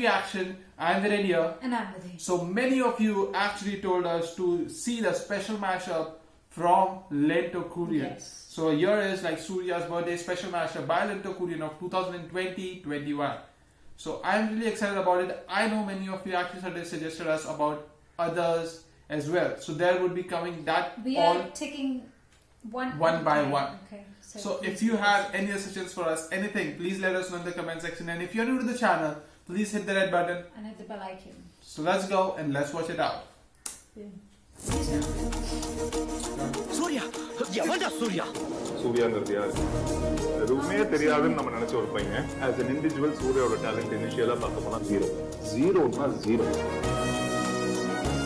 Reaction. I'm Virendra. And I'm Vidhi. So many of you actually told us to see the special mashup from Lento Kurian. Yes. So here is like Surya's birthday special mashup by Lento Kurian of 2020-21. So I'm really excited about it. I know many of you actually suggested us about others as well. So there would be coming that We all are taking one by one. Okay. So if you have any suggestions for us, anything, please let us know in the comment section. And if you're new to the channel, please hit the red button. And hit the bell icon. So let's go and let's watch it out. Surya எவன்டா சூர்யா சூர்யாங்கிறது யாரு எதுவுமே தெரியாதுன்னு நம்ம நினைச்ச ஒரு பையன் as an individual சூர்யாவோட talent இனிஷியலா பார்க்க போனா ஜீரோனா ஜீரோ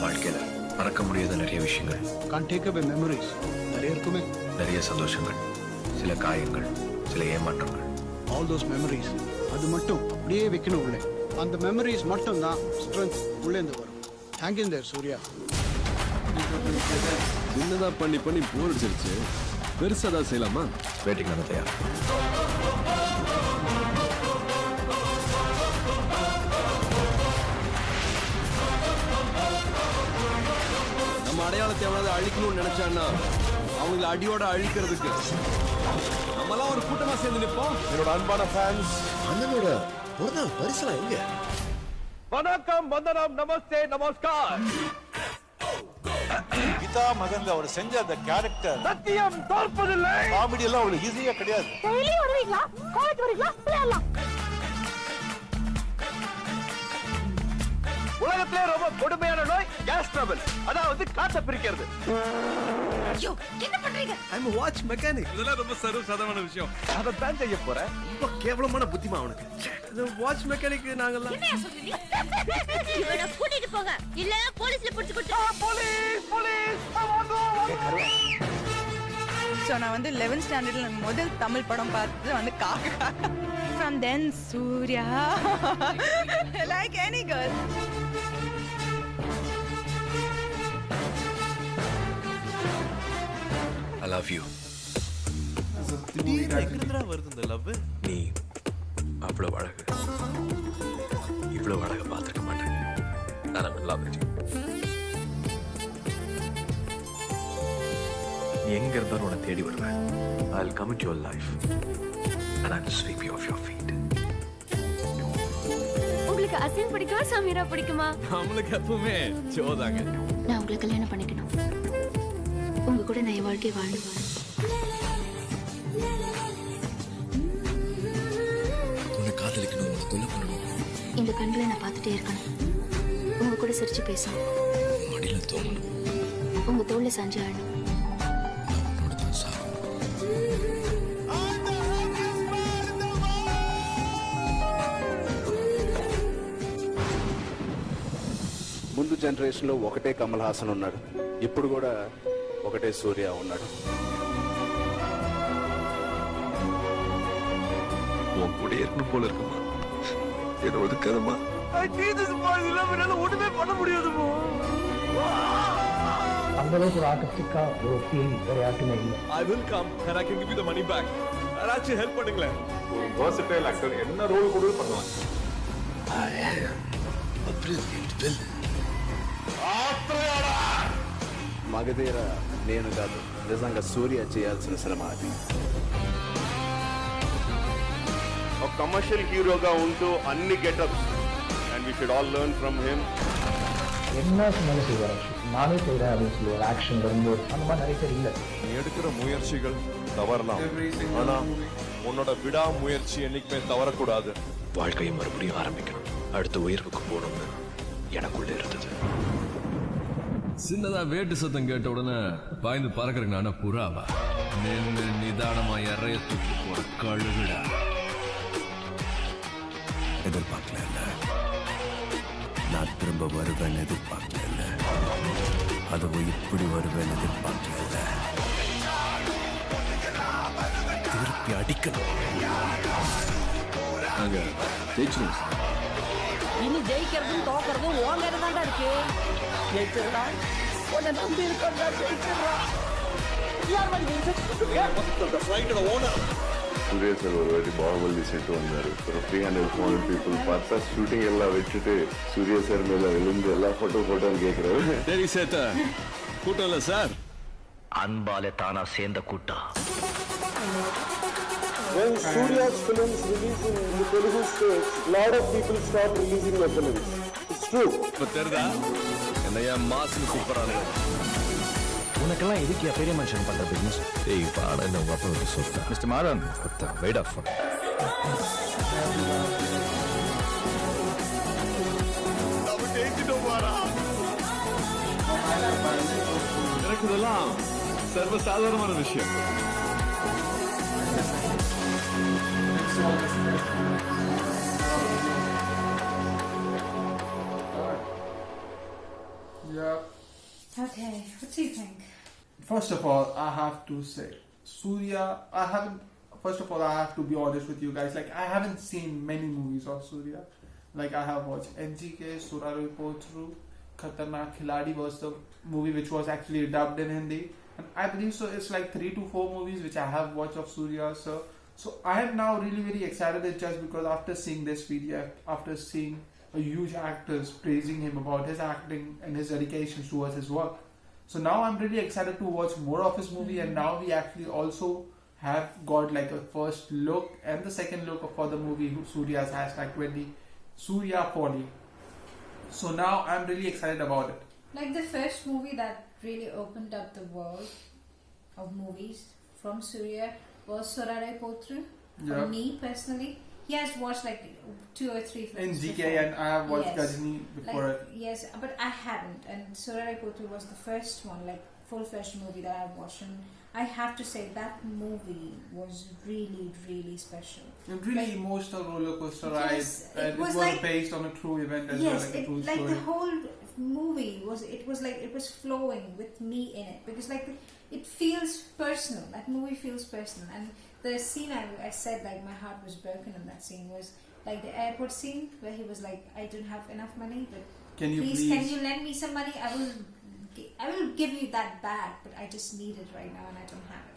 வாழ்க்கையில மறக்க முடியாத நிறைய விஷயங்கள் can't take away memories நிறைய இருக்குமே நிறைய சந்தோஷங்கள் சில காயங்கள் சில ஏமாற்றங்கள் all those memories அது மட்டும் அப்படியே வைக்கணும் உள்ள அந்த மெமரிஸ் மட்டும் தான் ஸ்ட்ரென்த் உள்ளே இருந்து வரும் ஹேங் இன் தேர் சூர்யா சின்னதா பண்ணி போர் அடிச்சிருச்சு பெருசாதா செய்யலாமா வெயிட்டிங் பண்ண தயார் நம்ம அடையாளத்தை எவ்வளவு அழிக்கணும்னு நினைச்சான்னா அவங்களை அடியோட அழிக்கிறதுக்கு நம்மளாம் ஒரு கூட்டமா சேர்ந்து நிற்போம். என்னோட அன்பான ஃபேன்ஸ் அண்ணனோட பிறந்தநாள் பரிசுலாம் எங்க வணக்கம் வந்தனம் நமஸ்தே நமஸ்கார் கீதா மகன் அவர் செஞ்ச அந்த கேரக்டர் சத்தியம் தோற்பதில்லை காமெடி எல்லாம் அவ்வளவு ஈஸியா கிடையாது உலகத்திலே ரொம்ப கொடுமையான நோய் கேஸ் ட்ரபிள் அதாவது காற்றை பிரிக்கிறது ஐம் வாட்ச் மெக்கானிக் இதெல்லாம் ரொம்ப சர்வசாதாரண விஷயம் அதை தான் செய்ய போறேன் ரொம்ப கேவலமான புத்திமா அவனுக்கு வாட்ச் மெக்கானிக் நாங்கெல்லாம் இவனை கூட்டிட்டு போங்க இல்ல போலீஸ்ல புடிச்சு கொடுத்து போலீஸ் போலீஸ் ஸோ நான் வந்து 11th ஸ்டாண்டர்ட்ல முதல் தமிழ் படம் பார்த்தது வந்து Kaakha from then Suriya like any girl I love you வருது இந்த லவ் நீ அவ்வளவு அழகு இவ்வளவு அழகு பார்த்துருக்க மாட்டேன் நான் லவ் யூ நீ எங்க இருந்தாலும் உன்னை தேடி வருவேன் I'll come into your life and I'll sweep you off your feet. உங்களுக்கு அசின் பிடிக்குமா சமீரா பிடிக்குமா நம்மளுக்கு எப்பவுமே ஜோதாங்க நான் உங்களை கல்யாணம் பண்ணிக்கணும் உங்க கூட நான் என் வாழ்க்கையை வாழ்ந்து உன்னை காதலிக்கணும் உன்னை கொல்ல பண்ணணும் இந்த கண்களை நான் பார்த்துட்டே இருக்கணும் உங்க கூட சிரிச்சு பேசணும் மடியில தோணணும் உங்க தோல்ல சாஞ்சு ஆடணும் உன்னோட தான் சாகணும் ముందు జనరేషన్ లో ఒకటే కమల్ హాసన్ ఉన్నాడు ఇప్పుడు కూడా ఒకటే సూర్య ఉన్నాడు உன் கூட இருக்கணும் போல இருக்குமா என்ன ஒதுக்காதம்மா ஒண்ணுமே பண்ண முடியாதுமோ அந்த அளவுக்கு ஒரு ஆர்டிஸ்டிக்கா ஒரு ஃபீல் வேற யாருக்குமே இல்லை I will come and I can give you the money back யாராச்சும் ஹெல்ப் பண்ணுங்களேன் ஒரு versatile actor என்ன ரோல் கூட பண்ணலாம் మగధీర నేను కాదు నిజంగా సూర్య చేయాల్సిన సినిమా అది ఒక కమర్షియల్ హీరోగా ఉంటూ అన్ని getups and we should all learn from him என்ன சொன்னாலும் செய்வார் நானே செய்கிறேன் அப்படின்னு சொல்லி ஒரு ஆக்ஷன் வரும்போது அந்த மாதிரி நிறைய பேர் இல்லை நீ எடுக்கிற முயற்சிகள் தவறலாம் ஆனா உன்னோட விடாமுயற்சி என்னைக்குமே தவறக்கூடாது வாழ்க்கையை மறுபடியும் ஆரம்பிக்கணும் அடுத்த உயர்வுக்கு போகணும்னு எனக்குள்ள இருந்தது சின்னதா வேட்டு சத்தம் கேட்ட உடனே பாய்ந்து பறக்குறேங்க ஆனா புறாவா நின்று நிதானமா இறைய தூக்கி போற கழுகுடா எதிர்பார்க்கல நான் திரும்ப வருவேன் எதிர்பார்க்கல அதுவும் இப்படி வருவேன் எதிர்பார்க்கல திருப்பி அடிக்கணும் நாங்க ஜெயிச்சிருவோம் இனி ஜெயிக்கிறதும் தோக்கிறதும் உன் தான்டா இருக்கு ஜெயிச்சிடா உன்னை நம்பி இருக்கா ஜெயிச்சிடா யார் மாதிரி the flight of the owner Suriya sir ஒரு வாட்டி பாகுபலி செட்டு வந்தாரு ஒரு 300-400 பீப்புள் பார்த்தா ஷூட்டிங் எல்லாம் வச்சுட்டு சூர்யா சார் மேல விழுந்து எல்லா போட்டோன்னு கேட்கிறாரு. சரி சேத்த கூட்டம் இல்ல சார், அன்பாலே தானா சேர்ந்த கூட்டம். When Surya's films release in the Telugu states, lot of people stop releasing their films. It's true. இப்ப தெரியுதா என்னையா மாசுன்னு கூப்பிடுறானு. உனக்கெல்லாம் எதுக்கு பெரிய மனுஷன் பண்ற பிசினஸ்? ஏய் பாட என்ன உங்க அப்பா வந்து சொல்றா. மிஸ்டர் மாறன் வெயிட் ஆஃப் பண்ணு. எனக்கு இதெல்லாம் சர்வசாதாரணமான விஷயம். Yeah. Okay, what do you think? First of all, I have to say, Surya, first of all, I have to be honest with you guys. Like, I haven't seen many movies of Surya. Like, I have watched NGK, Surari Potru, Khatarnak Khiladi was the movie which was actually dubbed in Hindi. And I believe so it's like 3 to 4 movies which I have watched of Surya. So I am now really very excited just because after seeing this video, after seeing a huge actors praising him about his acting and his dedication towards his work. So now I'm really excited to watch more of his movie, and now we actually also have got like a first look and the second look for the movie Surya's #20 Surya Poli. So now I'm really excited about it. Like the first movie that really opened up the world of movies from Surya was Sorarai Potru. Yeah. For me personally, he has watched like 2 or 3 In films GK before. and I have watched Yes. Gajini before Like, it. yes, but I haven't. And Sorarai Potru was the first one, like full-fledged movie that I've watched. And I have to say that movie was really, really special. And really Like, emotional roller coaster ride, because and it was like, based on a true event as yes, well, like a true like story. the whole movie was flowing with me in it, because like it feels personal. That movie feels personal. And the scene I said like my heart was broken in that scene was like the airport scene where he was like, I don't have enough money, but Can you please please? can you lend me some money? I will give you that back, but I just need it right now and I don't have it.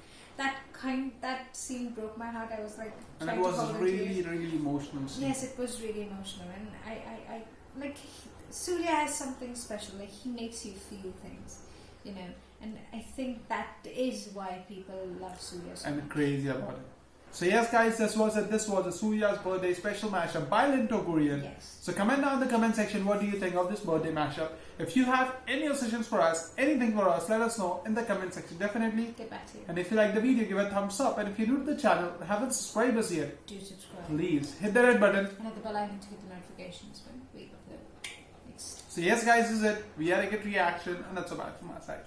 That scene broke my heart. I was like, And it trying to was hold it really, to really emotional scene. Yes, it was really emotional, and I like Surya has something special. Like he makes you feel things, you know, and I think that is why people love Surya so I'm much. crazy about it. So yes guys, this was a Surya's birthday special mashup by Linto Korean. Yes. So comment down in the comment section what do you think of this birthday mashup. If you have any suggestions for us, anything for us, let us know in the comment section definitely. Get back to you. And if you like the video, give a thumbs up, and if you're new to the channel and haven't subscribed us yet, Do subscribe please hit the red button. and hit the bell icon to get the notifications when we upload next. So yes guys, this is it. We had a good reaction and that's about it from our side.